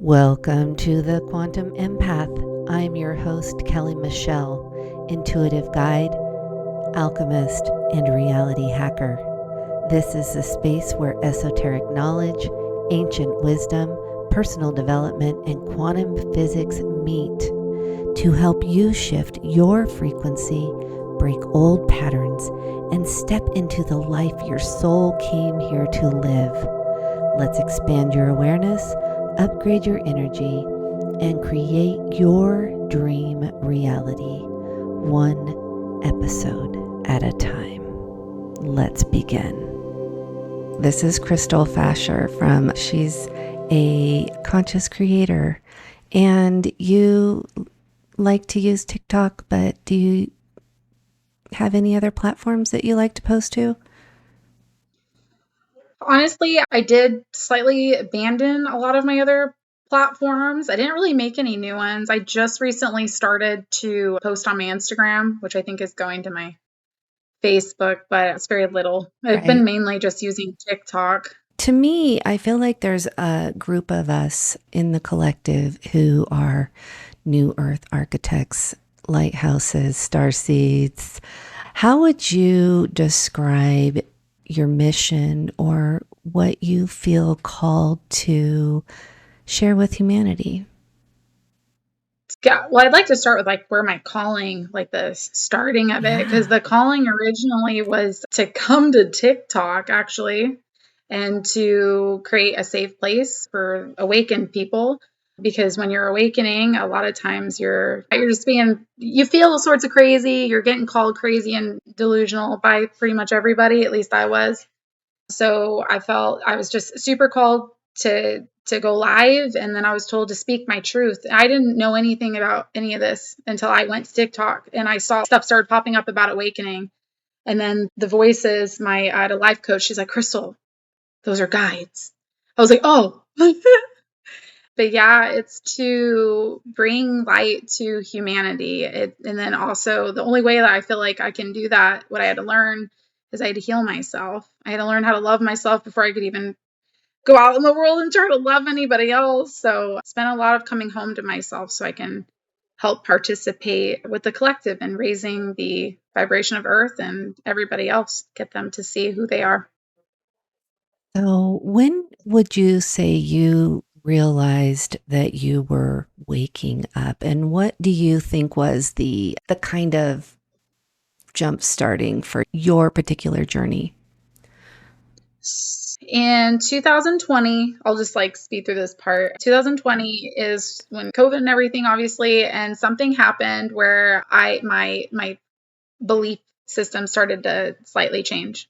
Welcome to the Quantum Empath. I'm your host, Kelley Michelle, intuitive guide, alchemist, and reality hacker. This is a space where esoteric knowledge, ancient wisdom, personal development, and quantum physics meet to help you shift your frequency, break old patterns, and step into the life your soul came here to live. Let's expand your awareness, upgrade your energy, and create your dream reality, one episode at a time. Let's begin. This is Crystal Facher she's a conscious creator, and you like to use TikTok, but do you have any other platforms that you like to post to? Honestly, I did slightly abandon a lot of my other platforms. I didn't really make any new ones. I just recently started to post on my Instagram, which I think is going to my Facebook, but it's very little. I've been mainly just using TikTok. To me, I feel like there's a group of us in the collective who are New Earth architects, lighthouses, starseeds. How would you describe your mission or what you feel called to share with humanity? Yeah, well, I'd like to start with where my calling, the starting of it, because the calling originally was to come to TikTok actually, and to create a safe place for awakened people. Because when you're awakening, a lot of times you feel all sorts of crazy. You're getting called crazy and delusional by pretty much everybody. At least I was. So I felt I was just super called to go live. And then I was told to speak my truth. I didn't know anything about any of this until I went to TikTok and I saw stuff started popping up about awakening. And then the voices, I had a life coach. She's like, Crystal, those are guides. I was like, oh. But yeah, it's to bring light to humanity. And then also the only way that I feel like I can do that, what I had to learn is I had to heal myself. I had to learn how to love myself before I could even go out in the world and try to love anybody else. So I spent a lot of coming home to myself so I can help participate with the collective in raising the vibration of Earth and everybody else, get them to see who they are. So when would you say you realized that you were waking up, and what do you think was the kind of jump starting for your particular journey? In 2020, I'll just speed through this part. 2020 is when COVID and everything, obviously, and something happened where my belief system started to slightly change.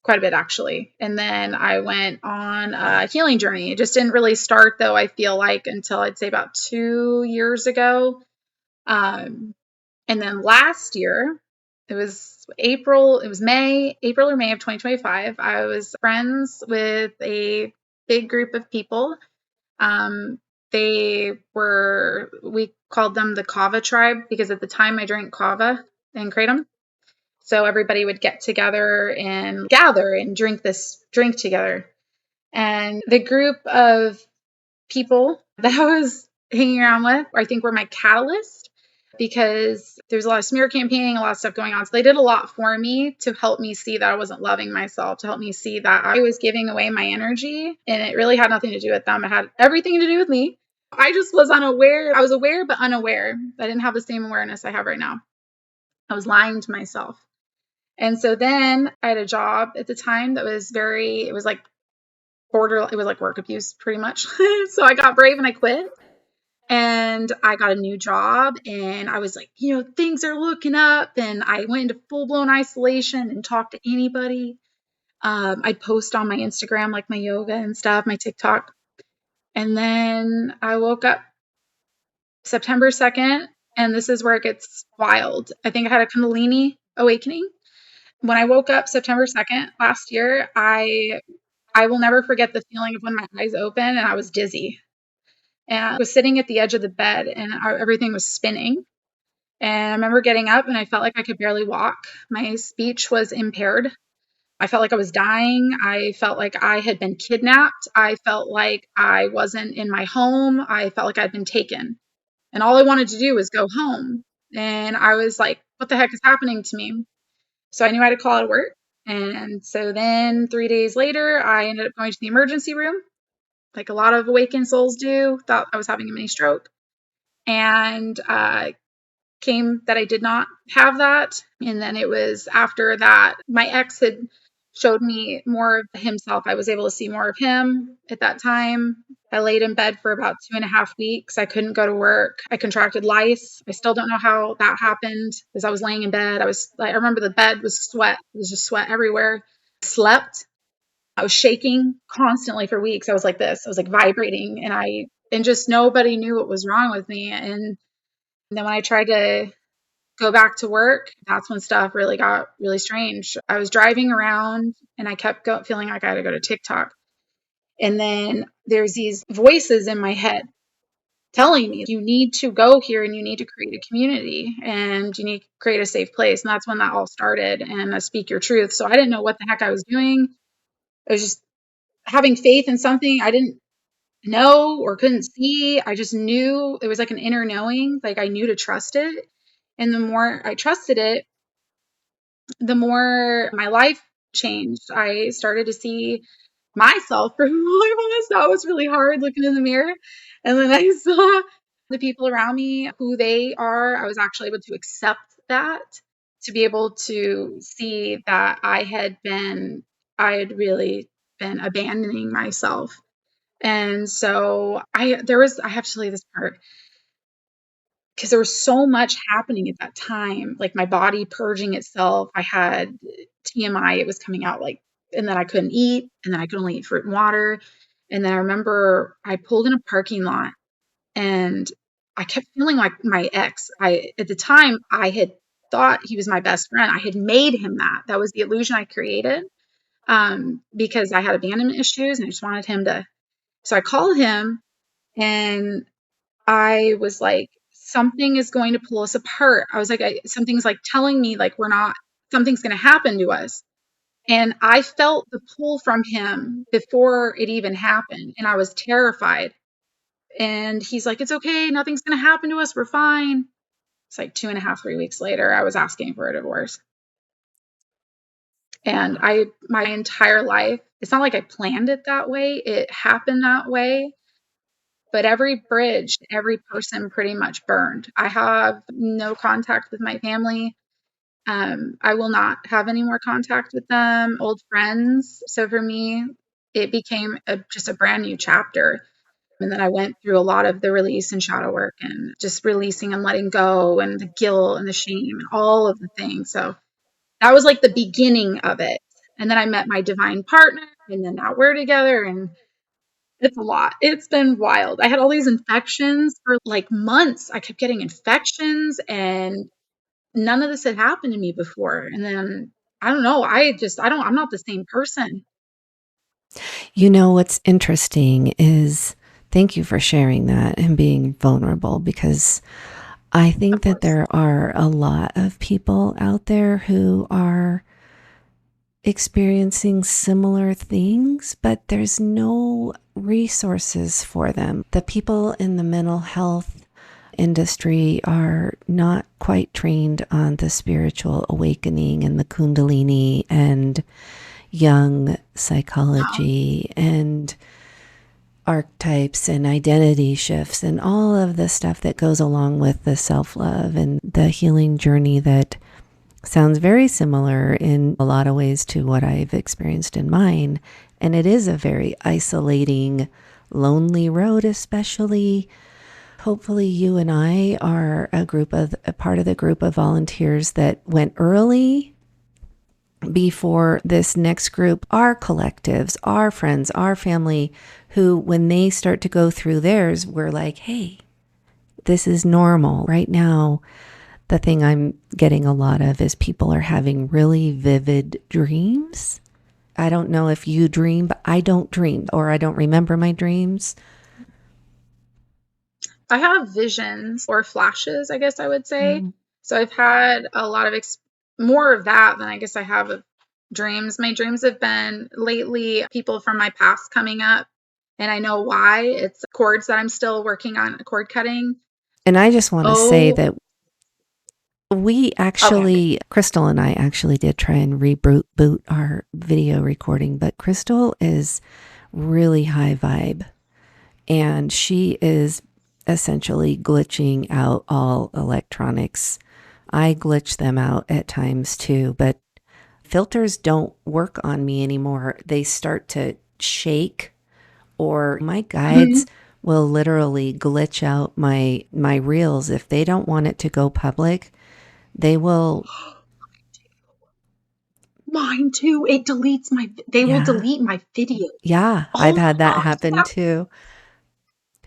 Quite a bit, actually. And then I went on a healing journey. It just didn't really start, though, I feel like, until I'd say about 2 years ago. And then last year, it was April or May of 2025. I was friends with a big group of people. We called them the Kava tribe because at the time I drank kava and kratom. So everybody would get together and gather and drink this drink together. And the group of people that I was hanging around with, I think, were my catalyst, because there's a lot of smear campaigning, a lot of stuff going on. So they did a lot for me to help me see that I wasn't loving myself, to help me see that I was giving away my energy, and it really had nothing to do with them. It had everything to do with me. I just was unaware. I was aware, but unaware. I didn't have the same awareness I have right now. I was lying to myself. And so then I had a job at the time that was it was like work abuse pretty much. So I got brave and I quit. And I got a new job and I was like, things are looking up. And I went into full-blown isolation and talked to anybody. I'd post on my Instagram, my yoga and stuff, my TikTok. And then I woke up September 2nd, and this is where it gets wild. I think I had a kundalini awakening. When I woke up September 2nd last year, I will never forget the feeling of when my eyes opened and I was dizzy. And I was sitting at the edge of the bed and everything was spinning. And I remember getting up and I felt like I could barely walk. My speech was impaired. I felt like I was dying. I felt like I had been kidnapped. I felt like I wasn't in my home. I felt like I'd been taken. And all I wanted to do was go home. And I was like, what the heck is happening to me? So I knew I had to call out of work. And so then 3 days later, I ended up going to the emergency room, like a lot of awakened souls do. Thought I was having a mini stroke. And came that I did not have that. And then it was after that, my ex had showed me more of himself. I was able to see more of him at that time. I laid in bed for about 2.5 weeks. I couldn't go to work. I contracted lice. I still don't know how that happened because I was laying in bed. I remember the bed was sweat. It was just sweat everywhere. I slept. I was shaking constantly for weeks. I was like this. I was like vibrating and just nobody knew what was wrong with me. And then when I tried to go back to work, that's when stuff really got really strange. I was driving around and I kept feeling like I had to go to TikTok. And then there's these voices in my head telling me, you need to go here and you need to create a community and you need to create a safe place. And that's when that all started and speak your truth. So I didn't know what the heck I was doing. I was just having faith in something I didn't know or couldn't see. I just knew it was like an inner knowing, like I knew to trust it. And the more I trusted it, the more my life changed. I started to see myself for who I was. That was really hard looking in the mirror. And then I saw the people around me, who they are. I was actually able to accept that, to be able to see that I had really been abandoning myself. And so I have to tell you this part because there was so much happening at that time, like my body purging itself. I had TMI, it was coming out and then I couldn't eat, and then I could only eat fruit and water. And then I remember I pulled in a parking lot and I kept feeling like my ex. At the time, I had thought he was my best friend. I had made him that. That was the illusion I created because I had abandonment issues and I just wanted him to. So I called him and I was like, something is going to pull us apart. I was like, something's like telling me like something's going to happen to us. And I felt the pull from him before it even happened. And I was terrified. And he's like, it's okay. Nothing's going to happen to us. We're fine. It's like 2.5, 3 weeks later, I was asking for a divorce. And my entire life, it's not like I planned it that way. It happened that way. But every bridge, every person pretty much burned. I have no contact with my family. I will not have any more contact with them, old friends. So for me, it became just a brand new chapter. And then I went through a lot of the release and shadow work and just releasing and letting go and the guilt and the shame and all of the things. So that was like the beginning of it. And then I met my divine partner, and then now we're together, and it's a lot. It's been wild. I had all these infections for like months. I kept getting infections and none of this had happened to me before. And then I don't know. I'm not the same person. You know, what's interesting is, thank you for sharing that and being vulnerable, because I think that there are a lot of people out there who are experiencing similar things, but there's no resources for them. The people in the mental health industry are not quite trained on the spiritual awakening and the kundalini and Jung psychology and archetypes and identity shifts and all of the stuff that goes along with the self-love and the healing journey that sounds very similar in a lot of ways to what I've experienced in mine. And it is a very isolating, lonely road, especially. Hopefully you and I are a part of the group of volunteers that went early before this next group, our collectives, our friends, our family, who, when they start to go through theirs, we're like, hey, this is normal. Right now, the thing I'm getting a lot of is people are having really vivid dreams. I don't know if you dream, but I don't dream, or I don't remember my dreams. I have visions or flashes, I guess I would say. So I've had a lot of more of that than I guess I have of dreams. My dreams have been lately people from my past coming up, and I know why. It's chords that I'm still working on, cord cutting. And I just want to say Oh, that we okay. actually, Crystal and I actually did try and reboot our video recording, but Crystal is really high vibe, and she is essentially glitching out all electronics. I glitch them out at times too, but filters don't work on me anymore. They start to shake, or my guides will literally glitch out my reels. If they don't want it to go public, they will. Mine too. It deletes they will delete my video. Yeah, Oh I've my had that gosh. happen too.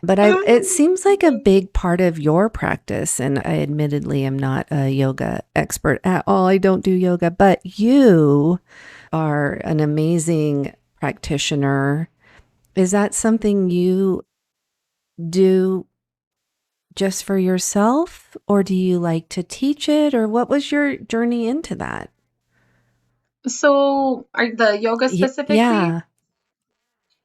But it seems like a big part of your practice, and I admittedly am not a yoga expert at all. I don't do yoga, but you are an amazing practitioner. Is that something you do just for yourself, or do you like to teach it, or what was your journey into that? So, are the yoga specifically? Yeah.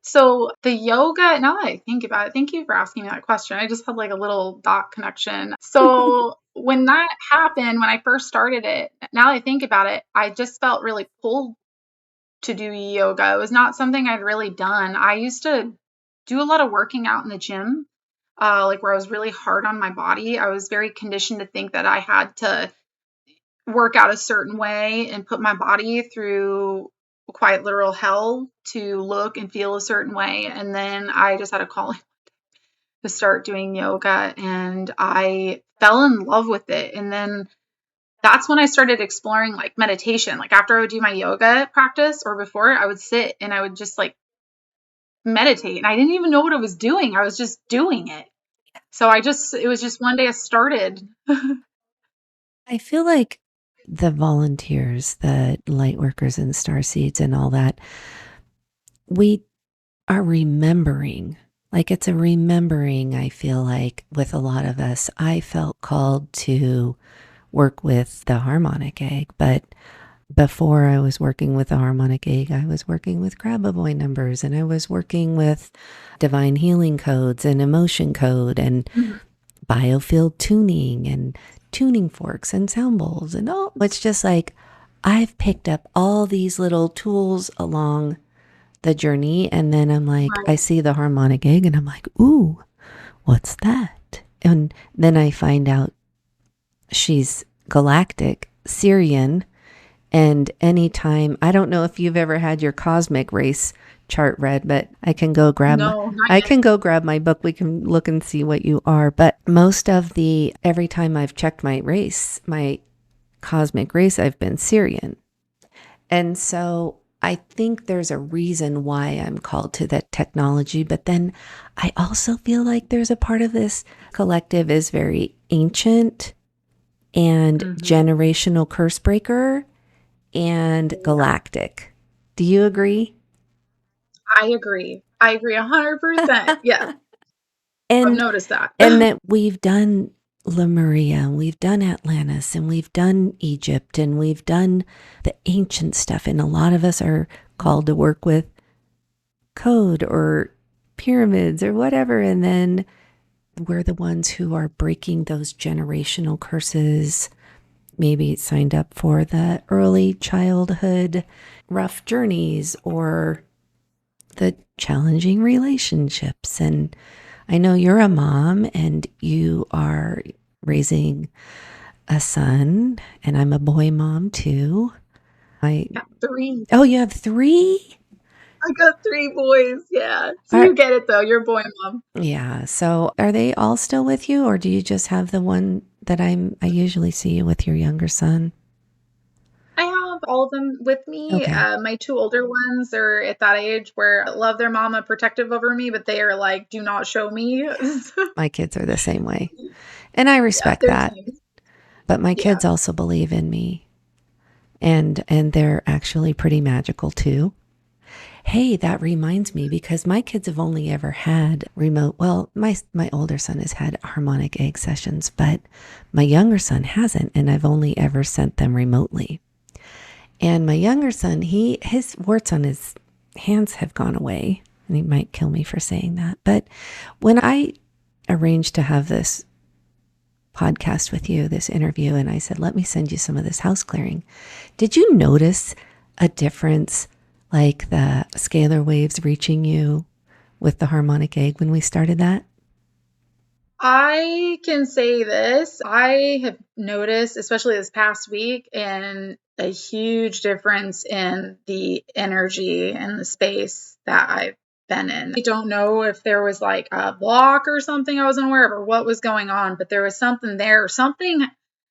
So the yoga, now that I think about it, thank you for asking me that question. I just had like a little dot connection. So when that happened, when I first started it, now that I think about it, I just felt really pulled to do yoga. It was not something I'd really done. I used to do a lot of working out in the gym, like where I was really hard on my body. I was very conditioned to think that I had to work out a certain way and put my body through quite literal hell to look and feel a certain way. And then I just had a calling to start doing yoga, and I fell in love with it. And then that's when I started exploring like meditation. Like after I would do my yoga practice or before, I would sit and I would just like meditate. And I didn't even know what I was doing. I was just doing it. So it was just one day I started. I feel like the volunteers, the light workers and starseeds and all that, we are remembering. Like it's a remembering, I feel like, with a lot of us. I felt called to work with the Harmonic Egg, but before I was working with the Harmonic Egg, I was working with Grab-A-Boy numbers, and I was working with divine healing codes and emotion code and biofield tuning and tuning forks and sound bowls and all. It's just like I've picked up all these little tools along the journey, and then I'm like, I see the Harmonic Egg and I'm like, ooh, what's that? And then I find out she's galactic, Syrian, and anytime, I don't know if you've ever had your cosmic race chart read, but I can go grab my book. We can look and see what you are. But every time I've checked my race, my cosmic race, I've been Syrian. And so I think there's a reason why I'm called to that technology. But then I also feel like there's a part of this collective is very ancient and generational curse breaker and galactic. Do you agree? I agree 100%. Yeah. And I've noticed that. And that we've done Lemuria, and we've done Atlantis, and we've done Egypt, and we've done the ancient stuff. And a lot of us are called to work with code or pyramids or whatever. And then we're the ones who are breaking those generational curses. Maybe signed up for the early childhood rough journeys or the challenging relationships. And I know you're a mom and you are raising a son, and I'm a boy mom too. I got 3. Oh, you have 3? I got 3 boys. Yeah. So you get it though. You're a boy mom. Yeah. So are they all still with you, or do you just have the one that I usually see you with, your younger son? I have all of them with me. Okay. My 2 older ones are at that age where I love their mama, protective over me, but they are like, do not show me. My kids are the same way. And I respect that. But my kids also believe in me. And they're actually pretty magical too. Hey, that reminds me, because my kids have only ever had remote. Well, my older son has had Harmonic Egg sessions, but my younger son hasn't, and I've only ever sent them remotely. And my younger son, his warts on his hands have gone away, and he might kill me for saying that. But when I arranged to have this podcast with you, this interview, and I said, let me send you some of this house clearing, did you notice a difference, like the scalar waves reaching you with the harmonic egg when we started that? I can say this. I have noticed, especially this past week, and a huge difference in the energy and the space that I've been in. I don't know if there was like a block or something I wasn't aware of or what was going on, but there was something there, something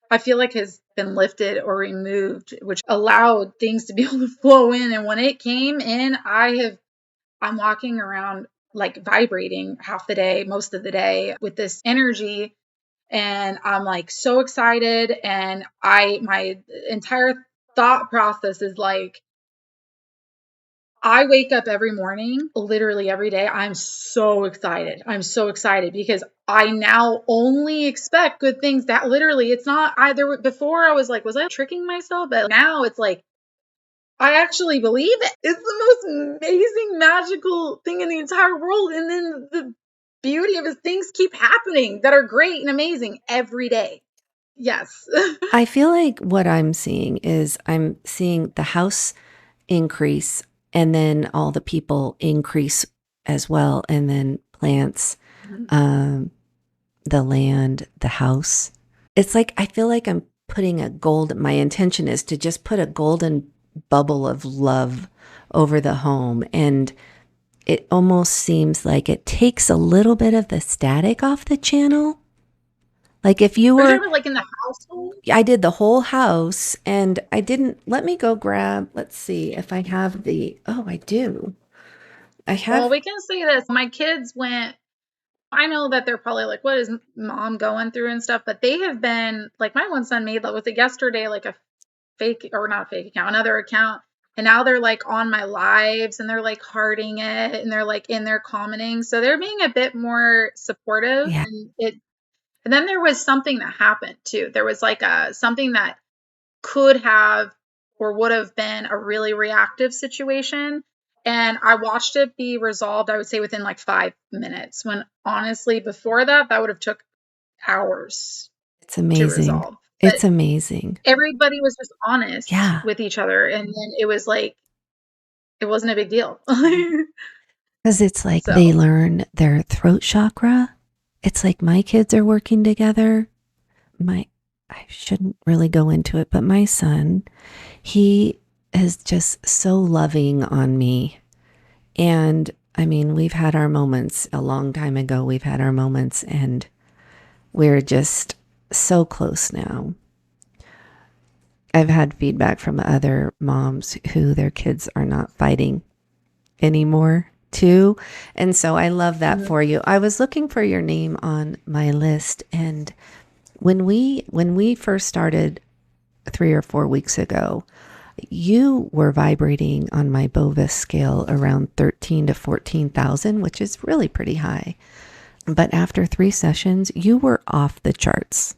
I feel like has been lifted or removed, which allowed things to be able to flow in. And when it came in, I'm walking around like vibrating half the day, most of the day with this energy. And I'm like so excited. And my entire thought process is like, I wake up every morning, literally every day. I'm so excited. I'm so excited because I now only expect good things. That literally, it's not either. Before I was like, was I tricking myself? But now it's like, I actually believe it. It's the most amazing, magical thing in the entire world. And then the beauty of it, things keep happening that are great and amazing every day. Yes. I feel like what I'm seeing is I'm seeing the house increase, and then all the people increase as well, and then plants, the land, the house. It's like I feel like I'm putting my intention is to just put a golden bubble of love over the home, and it almost seems like it takes a little bit of the static off the channel. Like if you were like in the household? I did the whole house, and I didn't, let me go grab, let's see if I have I do. Well, we can say this. My kids went, I know that they're probably like, what is mom going through and stuff, but they have been like, my one son made was it yesterday, like a fake, or not a fake account, another account. And now they're like on my lives and they're like hearting it and they're like in there commenting. So they're being a bit more supportive. Yeah. And then there was something that happened too. There was like something that could have or would have been a really reactive situation. And I watched it be resolved, I would say within like 5 minutes, when honestly before that would have took hours. It's amazing. To resolve. It's amazing. Everybody was just honest with each other. And then it was like, it wasn't a big deal. Because it's like they learn their throat chakra. It's like my kids are working together. I shouldn't really go into it, but my son, he is just so loving on me. And I mean, we've had our moments a long time ago. We've had our moments, and we're just so close now. I've had feedback from other moms who their kids are not fighting anymore too. And so I love that for you. I was looking for your name on my list, and when we first started 3 or 4 weeks ago, you were vibrating on my Bovis scale around 13 to 14,000, which is really pretty high. But after 3 sessions, you were off the charts.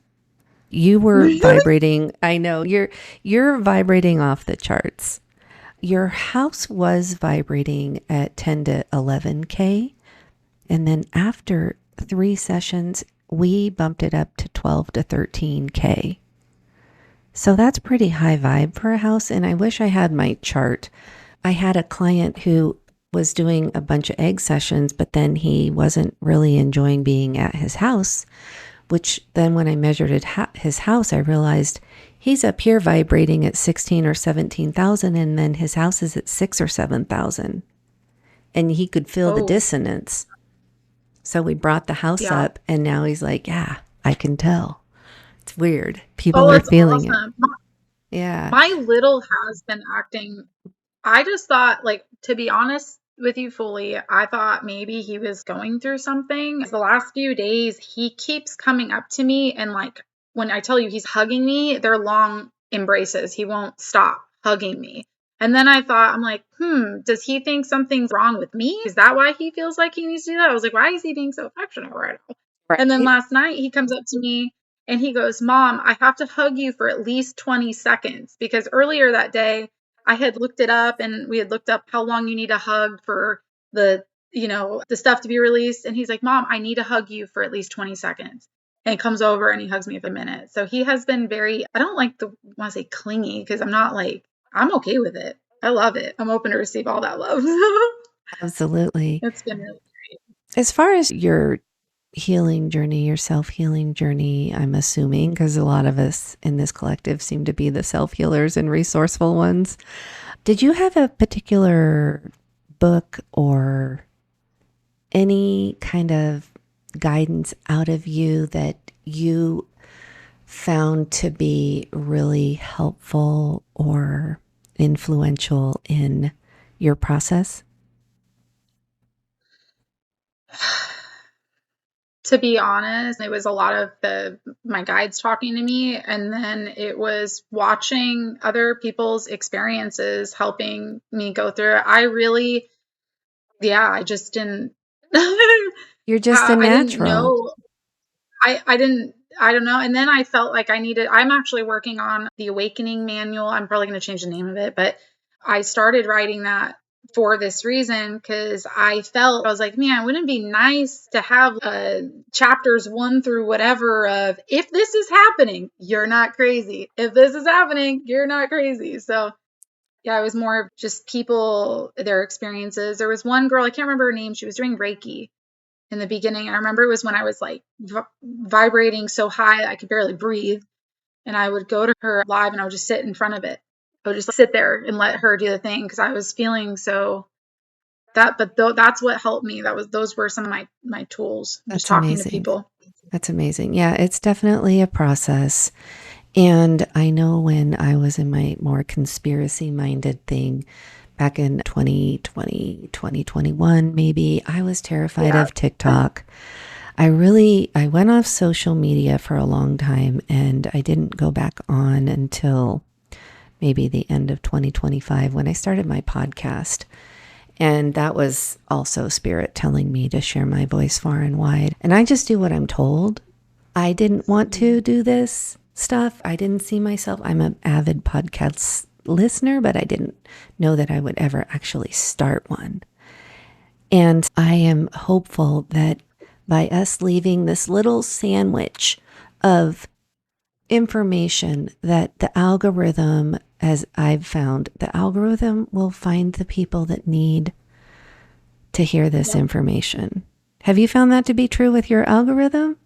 You were vibrating. I know you're vibrating off the charts. Your house was vibrating at 10 to 11K. And then after 3 sessions, we bumped it up to 12 to 13K. So that's pretty high vibe for a house. And I wish I had my chart. I had a client who was doing a bunch of egg sessions, but then he wasn't really enjoying being at his house, which then when I measured his house, I realized he's up here vibrating at 16 or 17,000, and then his house is at 6 or 7,000. And he could feel the dissonance. So we brought the house up, and now he's like, yeah, I can tell. It's weird. People are feeling it. Yeah. My little has been acting. I just thought, like, to be honest with you fully, I thought maybe he was going through something. The last few days, he keeps coming up to me, and like, when I tell you he's hugging me, they're long embraces. He won't stop hugging me. And then I thought, I'm like, does he think something's wrong with me? Is that why he feels like he needs to do that? I was like, why is he being so affectionate right now? Right. And then last night he comes up to me and he goes, Mom, I have to hug you for at least 20 seconds. Because earlier that day, I had looked it up, and we had looked up how long you need a hug for the, the stuff to be released. And he's like, Mom, I need to hug you for at least 20 seconds. And he comes over and he hugs me for a minute. So he has been I don't want to say clingy, because I'm okay with it. I love it. I'm open to receive all that love. Absolutely. It's been really great. As far as your healing journey, your self-healing journey, I'm assuming, because a lot of us in this collective seem to be the self-healers and resourceful ones. Did you have a particular book or any kind of guidance out of you that you found to be really helpful or influential in your process? To be honest, it was a lot of my guides talking to me, and then it was watching other people's experiences helping me go through it. I just didn't. You're just a I didn't natural. know. I don't know. And then I felt like I'm actually working on the Awakening Manual. I'm probably going to change the name of it, but I started writing that for this reason, because I was like, man, wouldn't it be nice to have chapters 1 through whatever of, if this is happening, you're not crazy. If this is happening, you're not crazy. So yeah, it was more of just people, their experiences. There was one girl, I can't remember her name. She was doing Reiki in the beginning. I remember it was when I was like vibrating so high that I could barely breathe. And I would go to her live and I would just sit in front of it. I would just sit there and let her do the thing, because I was feeling so that's what helped me. Those were some of my tools. That's just talking amazing. to people. That's amazing. Yeah, it's definitely a process. And I know when I was in my more conspiracy-minded thing back in 2020, 2021, maybe, I was terrified of TikTok. I went off social media for a long time, and I didn't go back on until maybe the end of 2025 when I started my podcast. And that was also Spirit telling me to share my voice far and wide. And I just do what I'm told. I didn't want to do this stuff. I didn't see myself. I'm an avid podcast listener, but I didn't know that I would ever actually start one. And I am hopeful that by us leaving this little sandwich of information, that the algorithm, as I've found, the algorithm will find the people that need to hear this information. Have you found that to be true with your algorithm?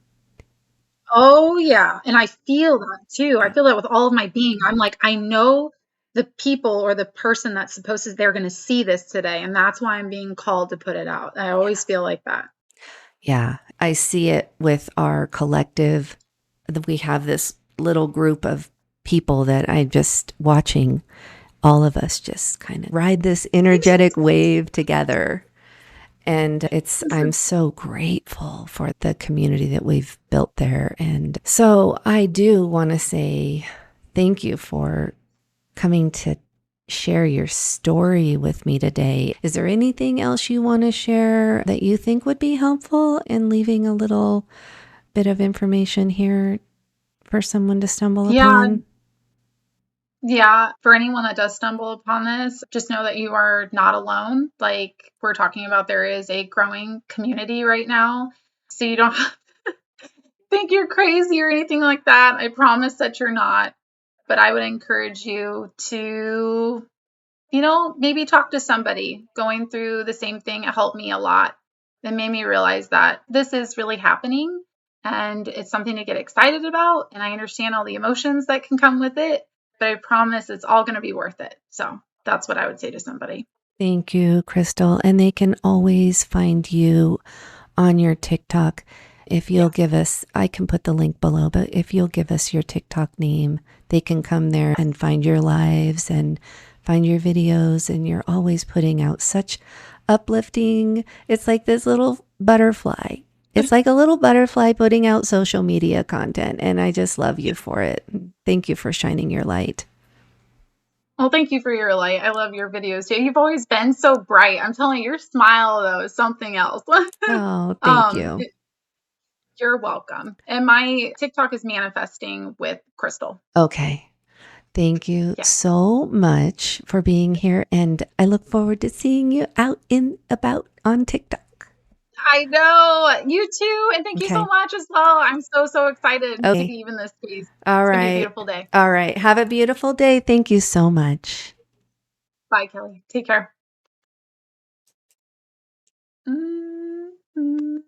Oh yeah. And I feel that too. I feel that with all of my being. I'm like, I know the people or the person that's they're going to see this today. And that's why I'm being called to put it out. I always feel like that. Yeah, I see it with our collective. We have this little group of people that I'm just watching all of us just kind of ride this energetic wave together. And I'm so grateful for the community that we've built there. And so I do want to say thank you for coming to share your story with me today. Is there anything else you want to share that you think would be helpful in leaving a little bit of information here for someone to stumble upon? Yeah, for anyone that does stumble upon this, just know that you are not alone. Like we're talking about, there is a growing community right now. So you don't think you're crazy or anything like that. I promise that you're not. But I would encourage you to, maybe talk to somebody going through the same thing. It helped me a lot. It made me realize that this is really happening and it's something to get excited about. And I understand all the emotions that can come with it, but I promise it's all going to be worth it. So that's what I would say to somebody. Thank you, Crystal. And they can always find you on your TikTok. If you'll give us, I can put the link below, but if you'll give us your TikTok name, they can come there and find your lives and find your videos. And you're always putting out such uplifting. It's like this little butterfly. It's like a little butterfly putting out social media content. And I just love you for it. Thank you for shining your light. Well, thank you for your light. I love your videos too. You've always been so bright. I'm telling you, your smile though is something else. Oh, thank you. You're welcome. And my TikTok is Manifesting with Crystal. Okay. Thank you Yeah. so much for being here. And I look forward to seeing you out in about on TikTok. I know. You too. And thank you so Okay. much as well. I'm so excited to Okay. be in this space. All It's going to be a right. beautiful day. All right. Have a beautiful day. Thank you so much. Bye, Kelley. Take care.